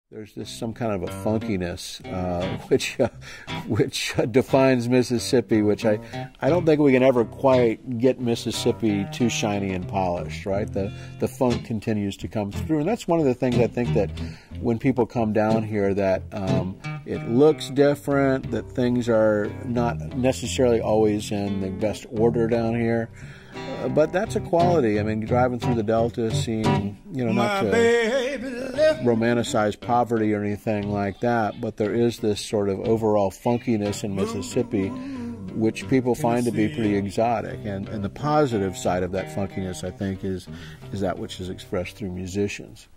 There's this some kind of a funkiness which defines Mississippi, which I don't think we can ever quite get Mississippi too shiny and polished, right? The funk continues to come through, and that's one of the things I think that when people come down here that it looks different, that things are not necessarily always in the best order down here. But that's a quality. I mean, driving through the Delta, seeing, not to romanticize poverty or anything like that, but there is this sort of overall funkiness in Mississippi, which people find to be pretty exotic. And the positive side of that funkiness, I think, is that which is expressed through musicians.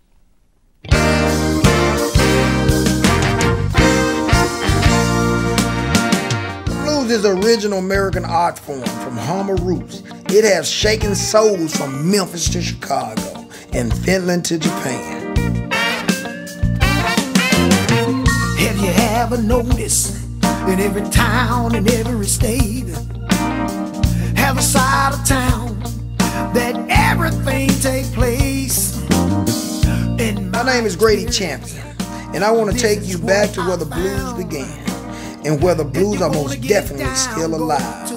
Blues is an original American art form from Harmer roots. It has shaken souls from Memphis to Chicago and Finland to Japan. Have you ever noticed in every town, in every state, have a side of town that everything takes place? My name is Grady Champion, and I want to take you back to where the blues began and where the blues are most definitely still alive.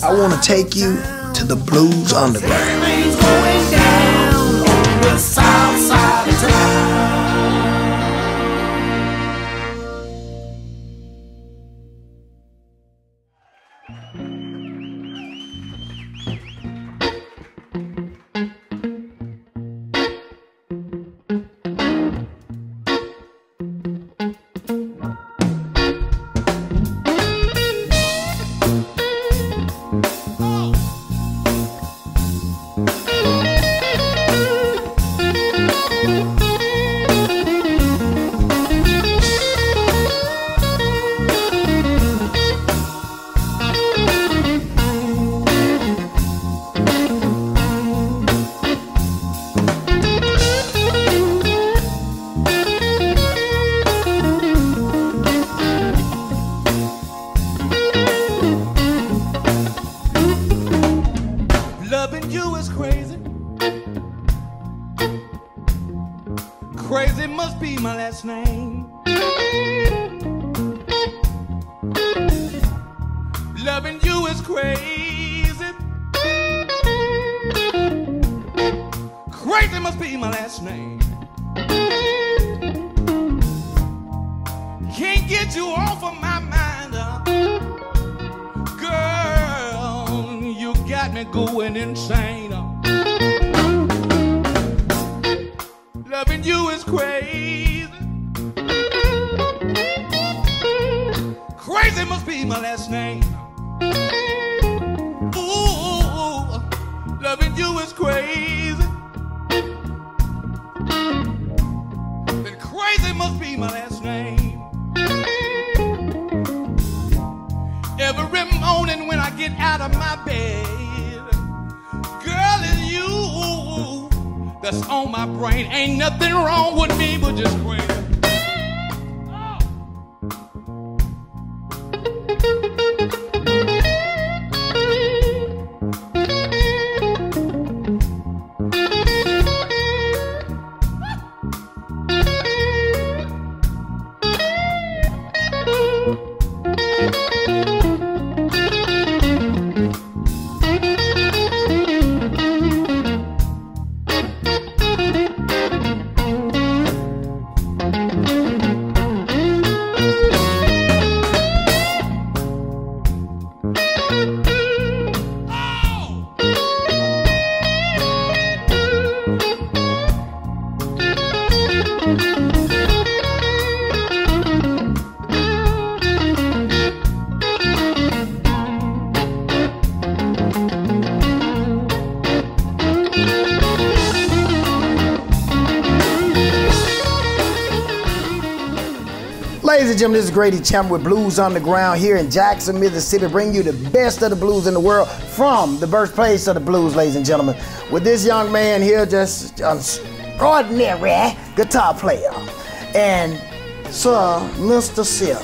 I want to take you to the Blues Underground. Everything's going down on the south side of town. Loving you is crazy. Crazy must be my last name. Loving you is crazy. Crazy must be my last name. Can't get you off of my mind, girl. You got me going insane. Loving you is crazy. Crazy must be my last name. Ooh, loving you is crazy. Then crazy must be my last name. Every morning when I get out of my bed, girl, it's you that's on my brain. Ain't nothing wrong with me but just crazy. Ladies and gentlemen, this is Grady Champion with Blues Underground here in Jackson, Mississippi, bringing you the best of the blues in the world from the birthplace of the blues, ladies and gentlemen. With this young man here, just an extraordinary guitar player. And Sir, Mr. Sip,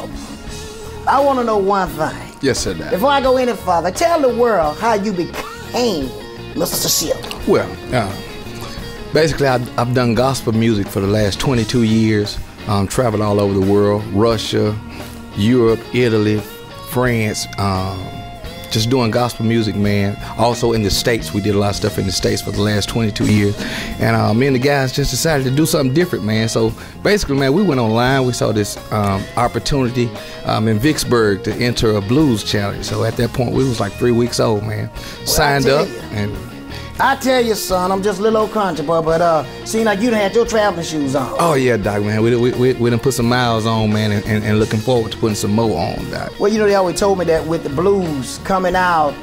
I want to know one thing. Yes, sir, Dad. Before I go any further, tell the world how you became Mr. Sip. Well, basically, I've done gospel music for the last 22 years. traveled all over the world, Russia, Europe, Italy, France, just doing gospel music, man. Also in the States, we did a lot of stuff in the States for the last 22 years. And me and the guys just decided to do something different, man. So basically, man, we went online, we saw this opportunity in Vicksburg to enter a blues challenge. So at that point, we was like 3 weeks old, man. Signed up and... I tell you, son, I'm just a little old country boy, but seems like you done had your traveling shoes on. Oh yeah, Doc, man. We done put some miles on, man, and looking forward to putting some more on, Doc. Well, you know, they always told me that with the blues coming out,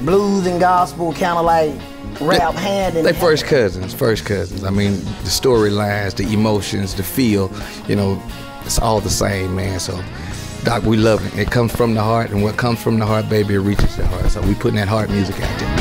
blues and gospel kind of like rap hand in hand. They first cousins. I mean, the storylines, the emotions, the feel, you know, it's all the same, man. So, Doc, we love it. It comes from the heart, and what comes from the heart, baby, it reaches the heart. So we putting that heart music out there.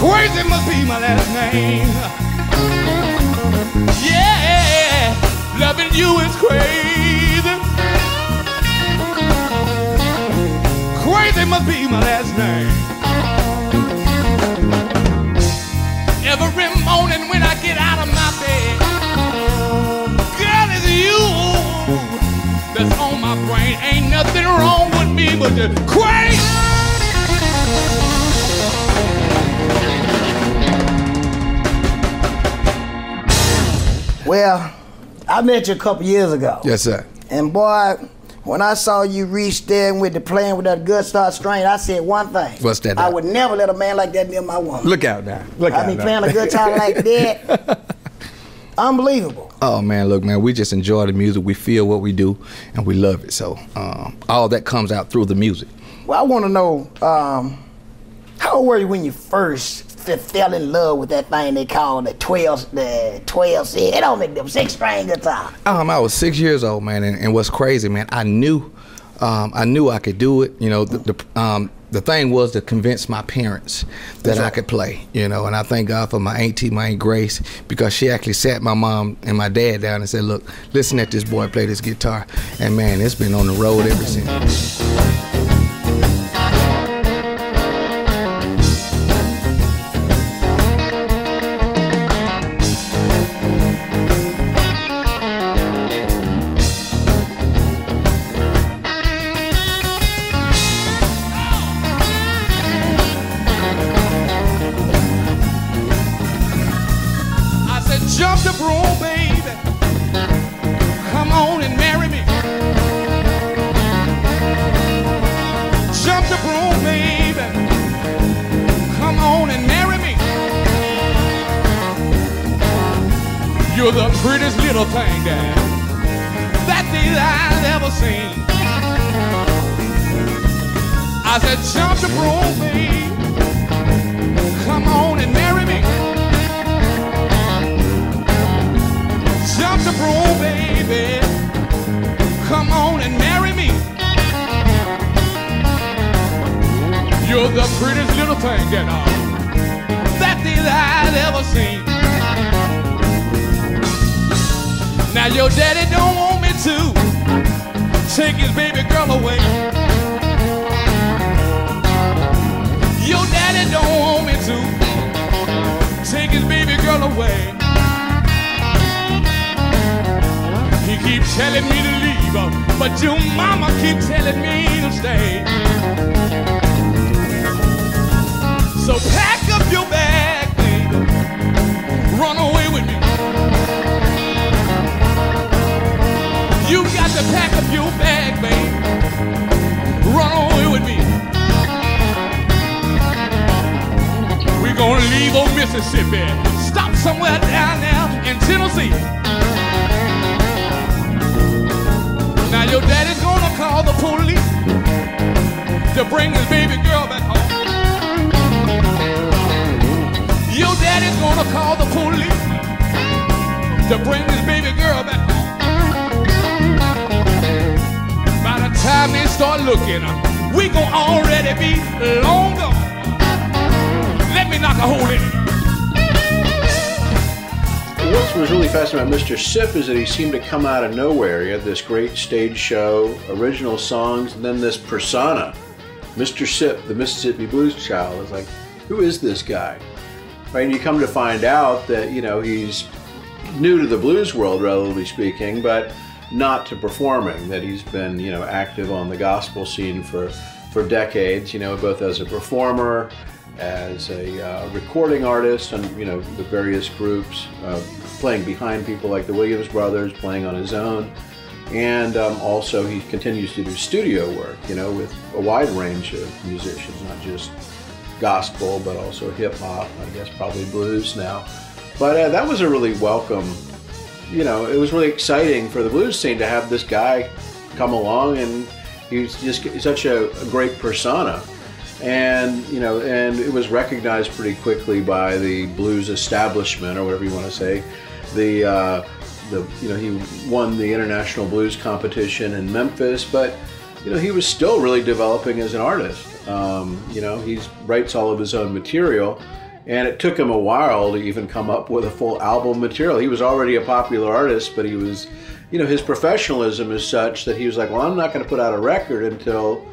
Crazy must be my last name. Yeah, loving you is crazy. Crazy must be my last name. Every morning when I get out of my bed, girl, it's you that's on my brain. Ain't nothing wrong with me but the crazy. Well, I met you a couple years ago. Yes, sir. And boy, when I saw you reach there and with the playing with that good start strain, I said one thing. What's that? I would never let a man like that near my woman. Look out now. Look out I mean, now. playing a guitar like that, unbelievable. Oh man, look, man, we just enjoy the music. We feel what we do, and we love it. So all that comes out through the music. Well, I want to know, how old were you when you first fell in love with that thing they call the 12 C? They don't make them 6-string guitar. I was 6 years old, man, and what's crazy, man, I knew I could do it. You know, the thing was to convince my parents that I could play, you know, and I thank God for my auntie, my Aunt Grace, because she actually sat my mom and my dad down and said, look, listen at this boy play this guitar, and man, it's been on the road ever since. Jump the broom, baby. Come on and marry me. Jump the broom, baby. Come on and marry me. You're the prettiest little thing that I've ever seen. I said, jump the broom, baby. Come on and marry me. Jump the broom, baby. Come on and marry me. You're the prettiest little thing that I've ever seen. Now your daddy don't want me to take his baby girl away. Your daddy don't want me to take his baby girl away. He keeps telling me to leave her, but your mama keeps telling me to stay. So pack up your bag, baby, run away with me. You got to pack up your bag, baby, run away with me. We're gonna leave old Mississippi, stop somewhere down there in Tennessee. Now your daddy's gonna call the police. to bring his baby girl back home. Your daddy's gonna call the police to bring his baby girl back home. By the time they start looking, we gon' already be long gone. Let me knock a hole in it. What was really fascinating about Mr. Sip is that he seemed to come out of nowhere. He had this great stage show, original songs, and then this persona. Mr. Sip, the Mississippi Blues Child, is like, who is this guy? Right? And you come to find out that, you know, he's new to the blues world, relatively speaking, but not to performing, that he's been, you know, active on the gospel scene for decades, you know, both as a performer, as a recording artist, and, you know, the various groups, playing behind people like the Williams Brothers, playing on his own. And also he continues to do studio work, you know, with a wide range of musicians, not just gospel, but also hip hop, I guess probably blues now. But that was a really welcome, you know, it was really exciting for the blues scene to have this guy come along, and he's just such a great persona. And, you know, and it was recognized pretty quickly by the blues establishment, or whatever you want to say. You know, he won the International Blues Competition in Memphis, but, you know, he was still really developing as an artist. You know, he writes all of his own material, and it took him a while to even come up with a full album material. He was already a popular artist, but he was, you know, his professionalism is such that he was like, well, I'm not going to put out a record until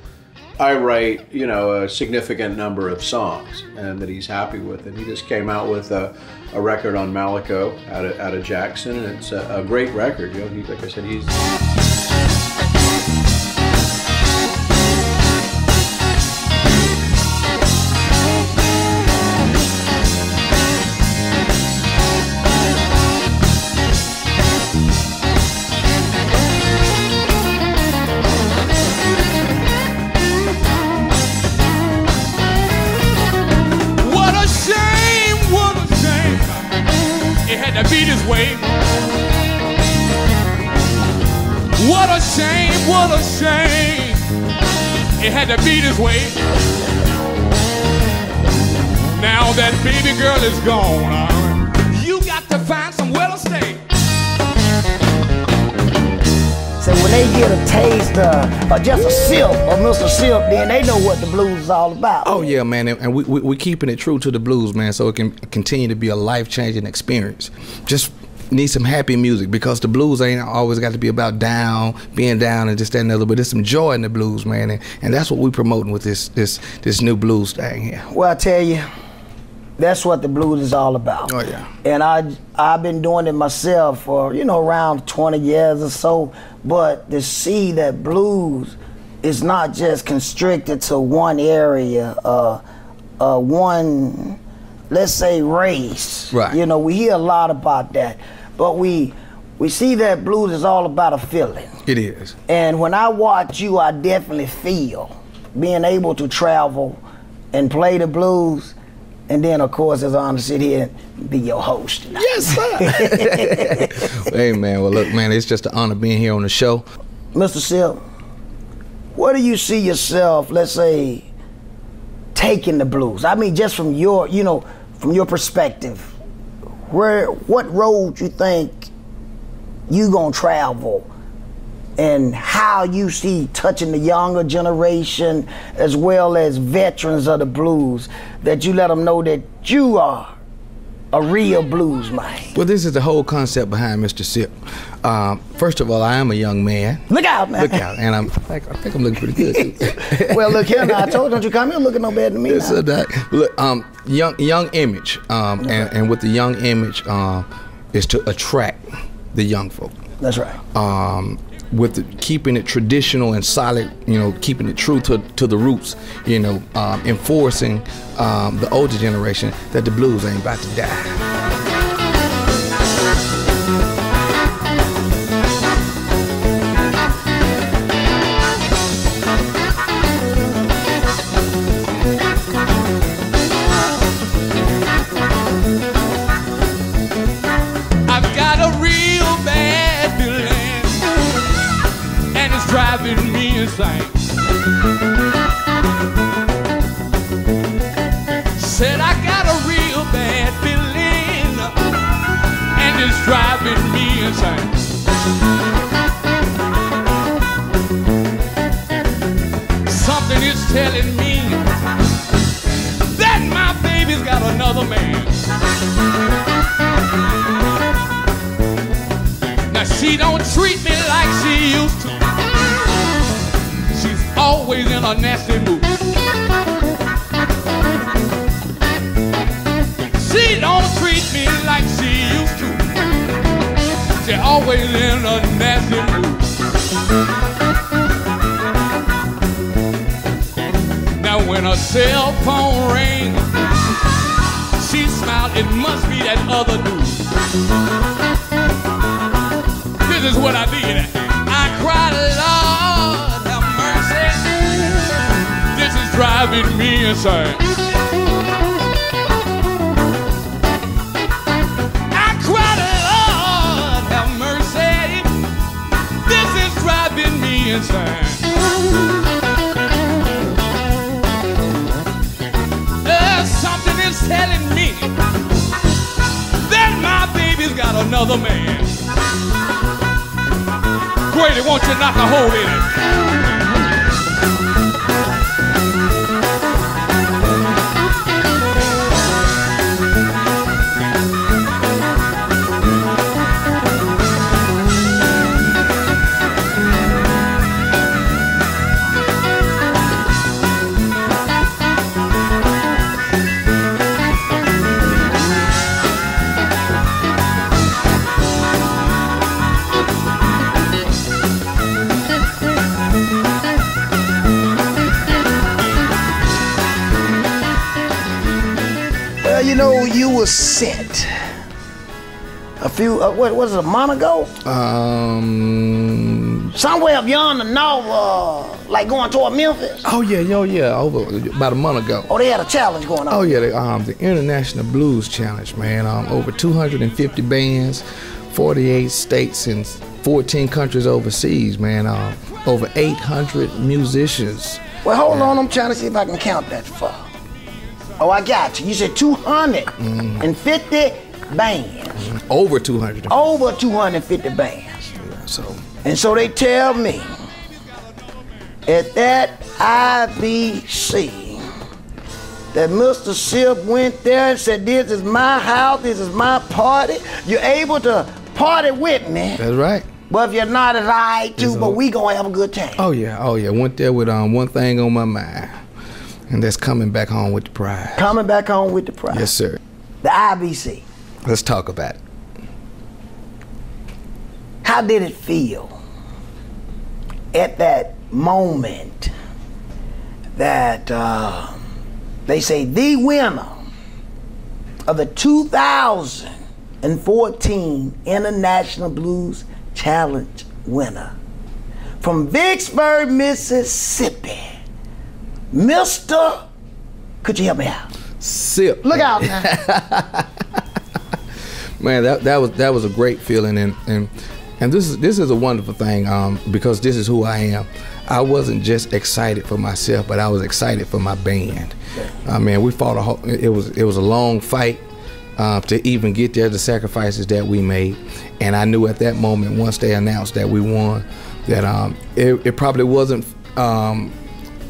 I write, you know, a significant number of songs, and that he's happy with it. He just came out with a record on Malaco out of Jackson, and it's a great record. You know, like I said, he's... Beat his way. What a shame, what a shame. It had to beat his way. Now that baby girl is gone, you got to find somewhere to stay. So when they get a taste or just a sip of Mr. Sip, then they know what the blues is all about. Oh yeah, man, and we keeping it true to the blues, man, so it can continue to be a life-changing experience. Just need some happy music, because the blues ain't always got to be about being down and just that and the other, but there's some joy in the blues, man, and that's what we promoting with this new blues thing here. Well, I tell you, that's what the blues is all about. Oh yeah. And I've been doing it myself for, you know, around 20 years or so, but to see that blues is not just constricted to one area, one, let's say, race. Right. You know, we hear a lot about that, but we see that blues is all about a feeling. It is. And when I watch you, I definitely feel being able to travel and play the blues. And then, of course, it's an honor to sit here and be your host tonight. Yes, sir. Hey, man. Well, look, man, it's just an honor being here on the show. Mr. Sip, where do you see yourself, let's say, taking the blues? I mean, just from your, you know, from your perspective, what road you think you gonna travel, and how you see touching the younger generation as well as veterans of the blues, that you let them know that you are a real blues man? Well, this is the whole concept behind Mr. Sip. First of all, I am a young man. Look out, man. Look out. And I think I'm looking pretty good, too. Well, look here now. I told you, don't you come here looking no better than me. Yes, look, young image. And with the young image is to attract the young folk. That's right. With keeping it traditional and solid, you know, keeping it true to the roots, you know, enforcing the older generation that the blues ain't about to die. I've got a real bad feeling, and it's driving me insane. telling me that my baby's got another man. Now she don't treat me like she used to. She's always in a nasty mood. She don't treat me like she used to. She's always in a nasty mood. Now when a cell phone rings, she smiled, it must be that other dude. This is what I did. I cried, Lord have mercy. This is driving me insane. I cried, Lord have mercy. This is driving me insane. Something is telling me that my baby's got another man. Grady, won't you knock a hole in it? You know, you were sent a few, what was it, a month ago? Somewhere up yonder north, like going toward Memphis. Oh yeah, over about a month ago. Oh, they had a challenge going on. Oh yeah, the International Blues Challenge, man. Over 250 bands, 48 states and 14 countries overseas, man. Over 800 musicians. Well, hold on, I'm trying to see if I can count that far. Oh, I got you. You said 250 bands. Over 200. Over 250 bands. Yeah, so. And so they tell me at that IBC that Mr. Sip went there and said, this is my house, this is my party. You're able to party with me. That's right. But if you're not, it's all right too, but we gonna have a good time. Oh yeah. Went there with one thing on my mind. And that's coming back home with the prize. Coming back home with the prize. Yes, sir. The IBC. Let's talk about it. How did it feel at that moment that they say the winner of the 2014 International Blues Challenge winner from Vicksburg, Mississippi, Mr. Could you help me out? Sip. Look out now. Man, that was a great feeling, and this is a wonderful thing because this is who I am. I wasn't just excited for myself, but I was excited for my band. Man, we fought it was a long fight to even get there, the sacrifices that we made, and I knew at that moment, once they announced that we won, that it probably wasn't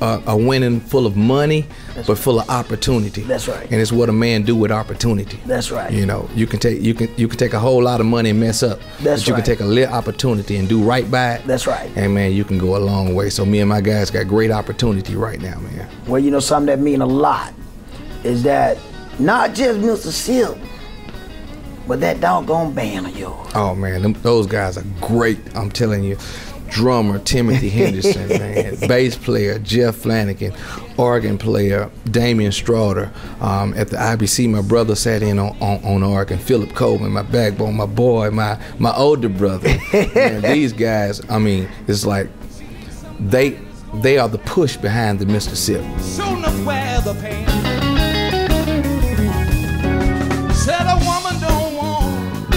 a winning full of money, but full of opportunity. That's right. And it's what a man do with opportunity. That's right. You know, you can take a whole lot of money and mess up. That's but you right. can take a little opportunity and do right by it. That's right. And man, you can go a long way. So me and my guys got great opportunity right now, man. Well, you know something that mean a lot is that not just Mr. Silk, but that doggone band of yours. Oh man, those guys are great. I'm telling you. Drummer Timothy Henderson, man. Bass player Jeff Flanagan, organ player Damian Strawder. At the IBC, my brother sat in on organ. Philip Coleman, my backbone, my boy, my older brother. Man, these guys, I mean, it's like they are the push behind the Mr. Sip. Soon enough wear the pain. Said a woman don't want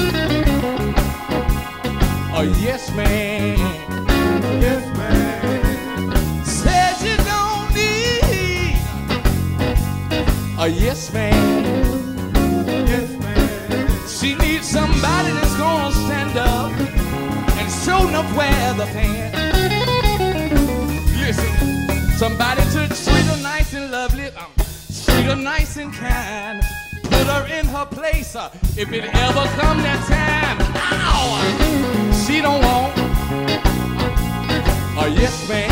a yes man. Yes man. Said you don't need a yes man. Yes man. She needs somebody that's gonna stand up and show enough wear the pants. Listen. Somebody to treat her nice and lovely, treat her nice and kind, put her in her place if it ever come that time. Ow! She don't want a yes man,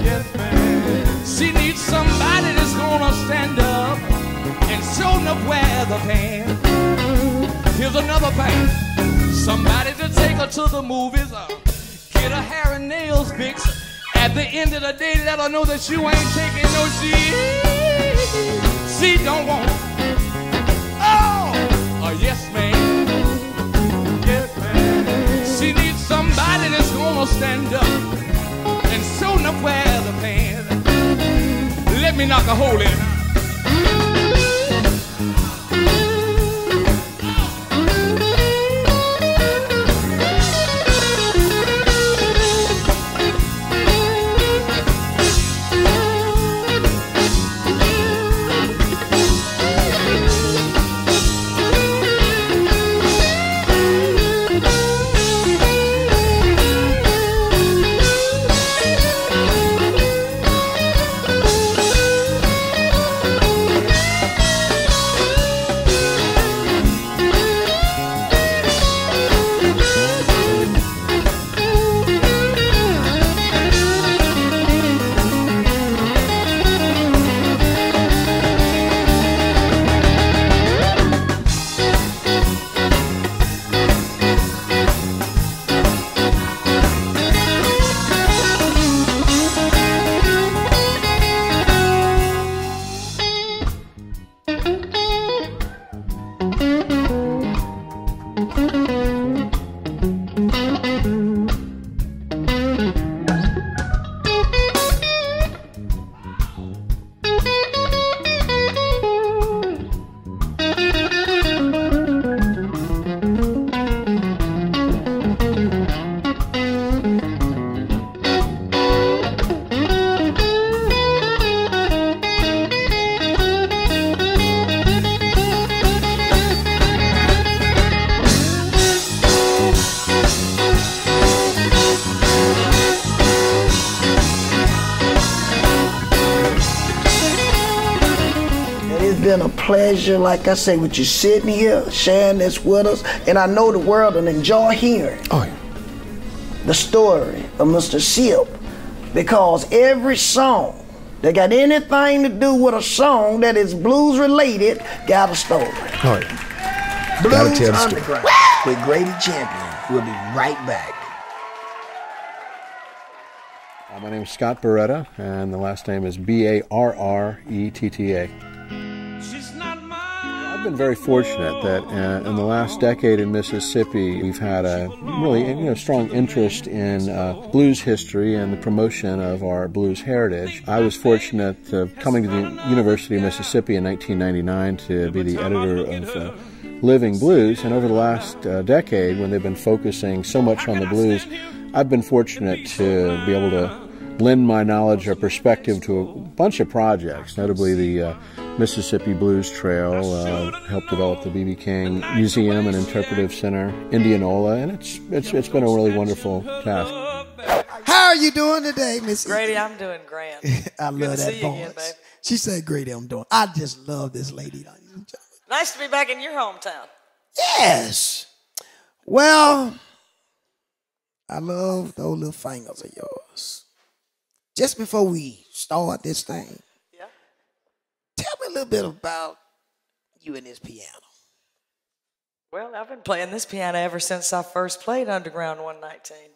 yes man. She needs somebody that's gonna stand up and show enough wear the pants. Here's another thing, somebody to take her to the movies, get her hair and nails fixed. At the end of the day, let her know that you ain't taking no shit. She don't want, oh, a yes man, yes man. She needs somebody that's gonna stand up and show enough wear the pants. Let me knock a hole in her. Been a pleasure, like I say, with you sitting here, sharing this with us, and I know the world will enjoy hearing the story of Mr. Sip, because every song that got anything to do with a song that is blues related got a story. Oh, yeah. Blues Underground with Grady Champion. We'll be right back. My name is Scott Barretta, and the last name is Barretta. I've been very fortunate that in the last decade in Mississippi, we've had a really strong interest in blues history and the promotion of our blues heritage. I was fortunate coming to the University of Mississippi in 1999 to be the editor of Living Blues, and over the last decade, when they've been focusing so much on the blues, I've been fortunate to be able to lend my knowledge or perspective to a bunch of projects, notably the Mississippi Blues Trail, helped develop the B.B. King Museum and Interpretive Center, Indianola, and it's been a really wonderful task. How are you doing today, Miss Grady? I'm doing grand. I love that voice. She said, Grady, I'm doing. I just love this lady. Nice to be back in your hometown. Yes. Well, I love those little fingers of yours. Just before we start this thing, tell me a little bit about you and this piano. Well, I've been playing this piano ever since I first played Underground 119.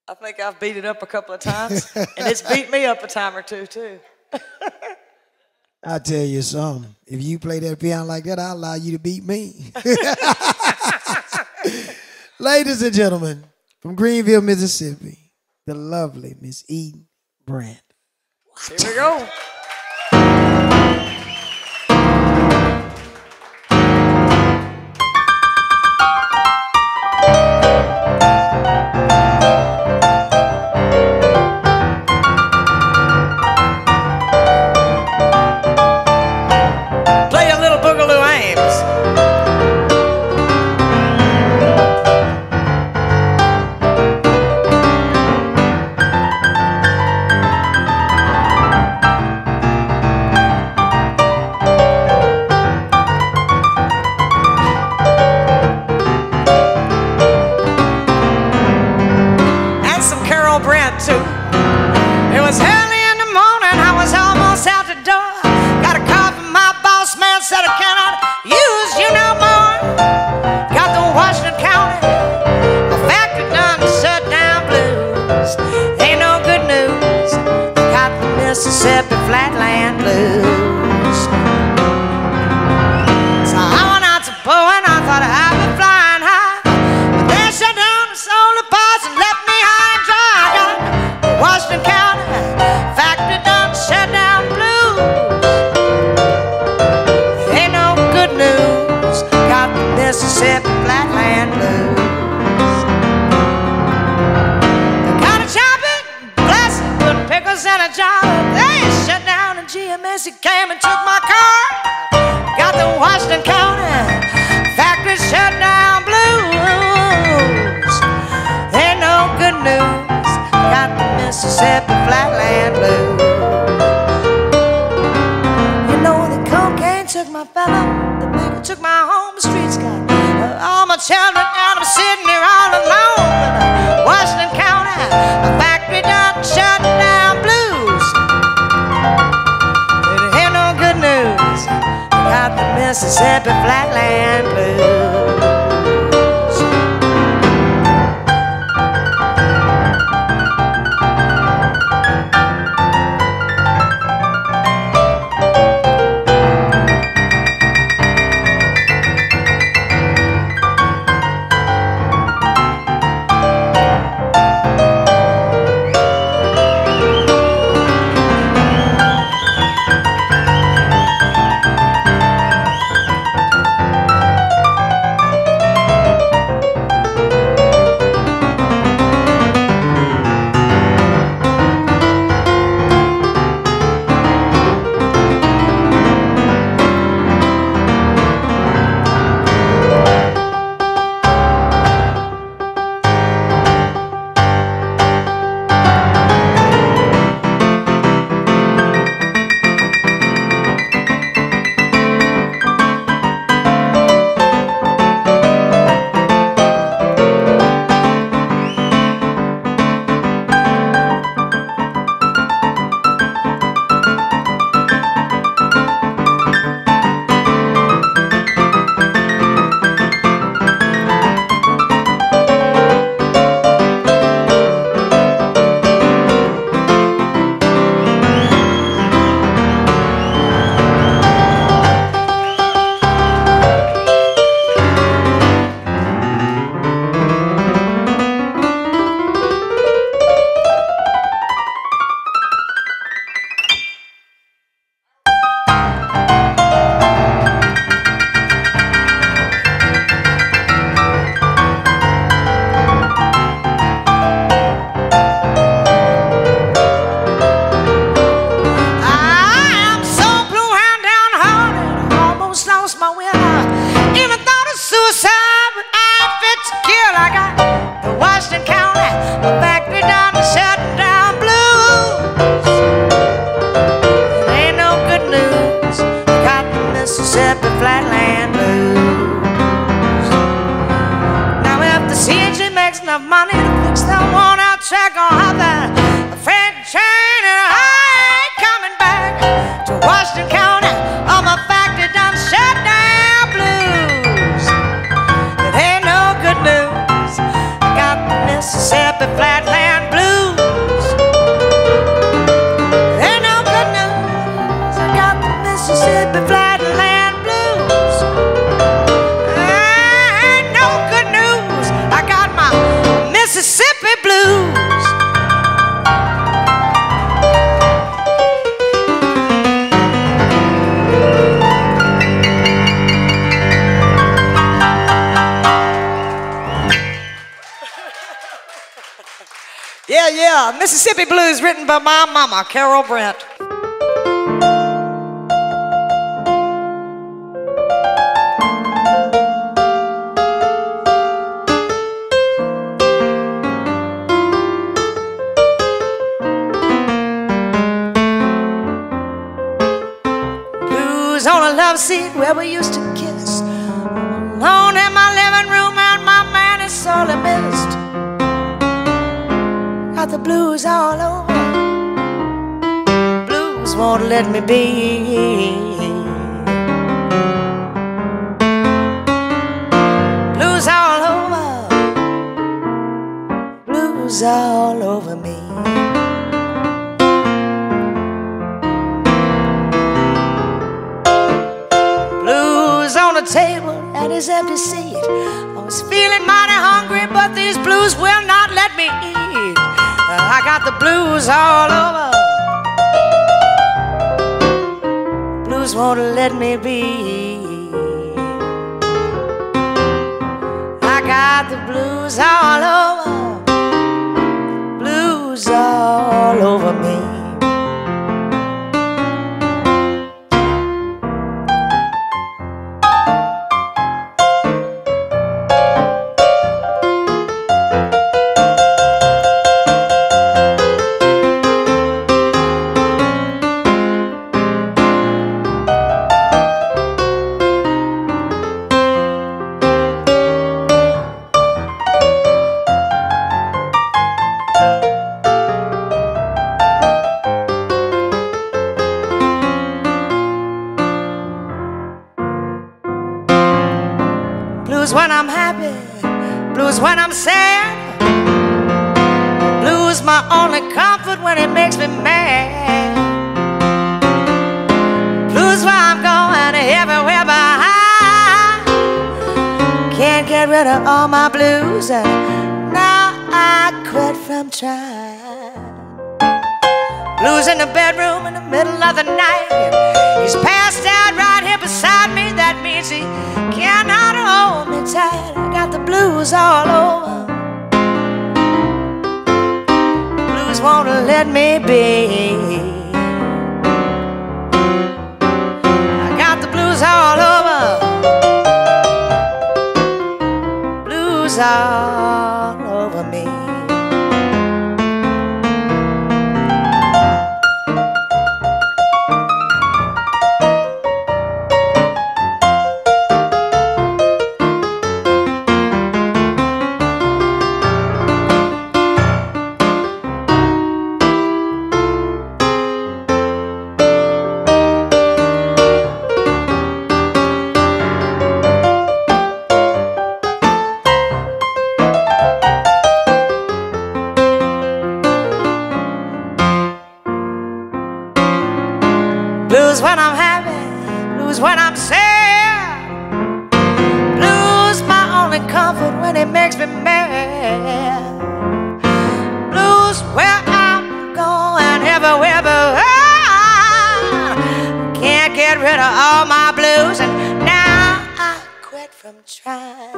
I think I've beat it up a couple of times, and it's beat me up a time or two, too. I'll tell you something. If you play that piano like that, I'll allow you to beat me. Ladies and gentlemen, from Greenville, Mississippi, the lovely Miss Eden Brandt. Here we go. blues. So I went out to Bowie and I thought I'd be flying high, but they shut down the solar parts and left me high and dry. I got Washington County factory done shut down blues. Ain't no good news, got the Mississippi Flatland blues. And a job, they shut down, and GMS came and took my car. Got the Washington County factory shut down blues. Ain't no good news, got the Mississippi Flatland blues. You know the cocaine took my fellow, the liquor took my home, the streets got all my children, and I'm sitting here all alone. Washington County factory done shut down blues. Got the Mississippi Flatland blues. Enough money to fix that worn-out track, gonna have that freight train, and I ain't coming back to Washington County. All my factory done shut down blues. It ain't no good news, I got the Mississippi Flatland blues. It ain't no good news, I got the Mississippi Flatland blues. Ain't no good news, I got my Mississippi blues. Yeah, Mississippi blues written by my mama, Carol Brent. On a love seat where we used to kiss, alone in my living room, and my man is sorely missed. Got the blues all over, blues won't let me be. Blues all over, blues all over me. the table at his empty seat. I was feeling mighty hungry, but these blues will not let me eat. I got the blues all over. Blues won't let me be. I got the blues all over. Blues all over me. Blues when I'm happy, blues when I'm sad. Blues my only comfort when it makes me mad. Blues where I'm going everywhere behind. Can't get rid of all my blues, and now I quit from trying. Blues in the bedroom in the middle of the night. He's passed out right here beside me. That means he cannot hold me tight. I got the blues all over. Blues won't let me be. I got the blues all over. Blues all over me. Blues when I'm happy, blues when I'm sad. Blues my only comfort when it makes me mad. Blues where I'm going everywhere but can't get rid of all my blues, and now I quit from trying.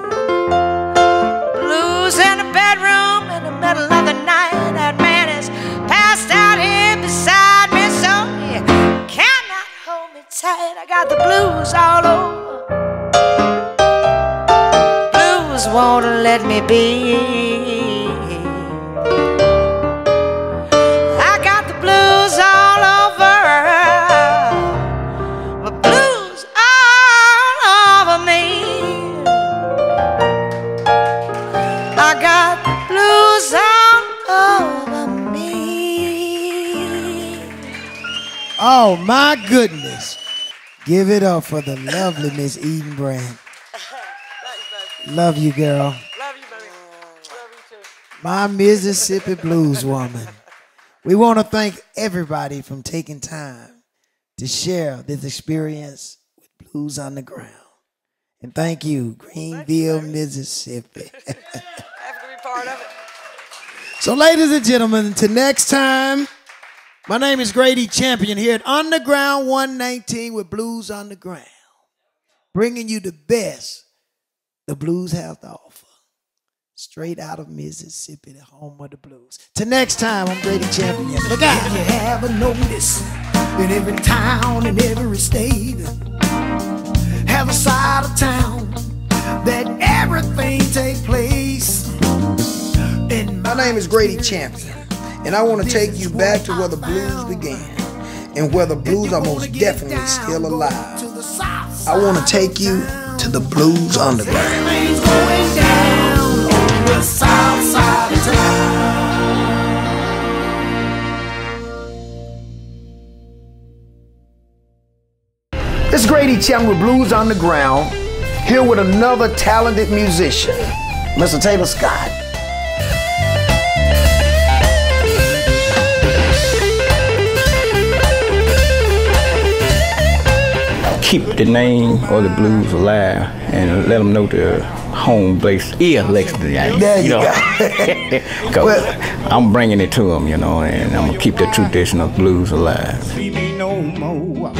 Blues in the bedroom in the middle of the night. That man is passed out here beside me, so he cannot hold me tight. I got the blues all over. Blues won't let me be. I got the blues all over. The blues all over me. I got the blues all over me. Oh my goodness. Give it up for the lovely Miss Eden Brand. Love you, girl. Love you, baby. Love you too. My Mississippi blues woman. We want to thank everybody for taking time to share this experience with Blues on the Ground. And thank you, Greenville, Mississippi. I have to be part of it. So, ladies and gentlemen, until next time, my name is Grady Champion here at Underground 119 with Blues on the Ground, bringing you the best the blues have to offer. Straight out of Mississippi, the home of the blues. Till next time, I'm Grady Champion. Look out. If you haven't noticed, in every town, in every state, have a side of town that everything takes place. My name is Grady Champion, and I want to take you back to where the blues began and where the blues are most definitely still alive. I want to take you to the Blues Underground. Everything's going down on the south side of town. This is Grady Champion with Blues on the Ground, here with another talented musician, Mr. Taylor Scott. keep the name of the blues alive and let them know the home base is Lexington. There you go. Well, I'm bringing it to them, you know, and I'm gonna keep the tradition of blues alive. See me no more.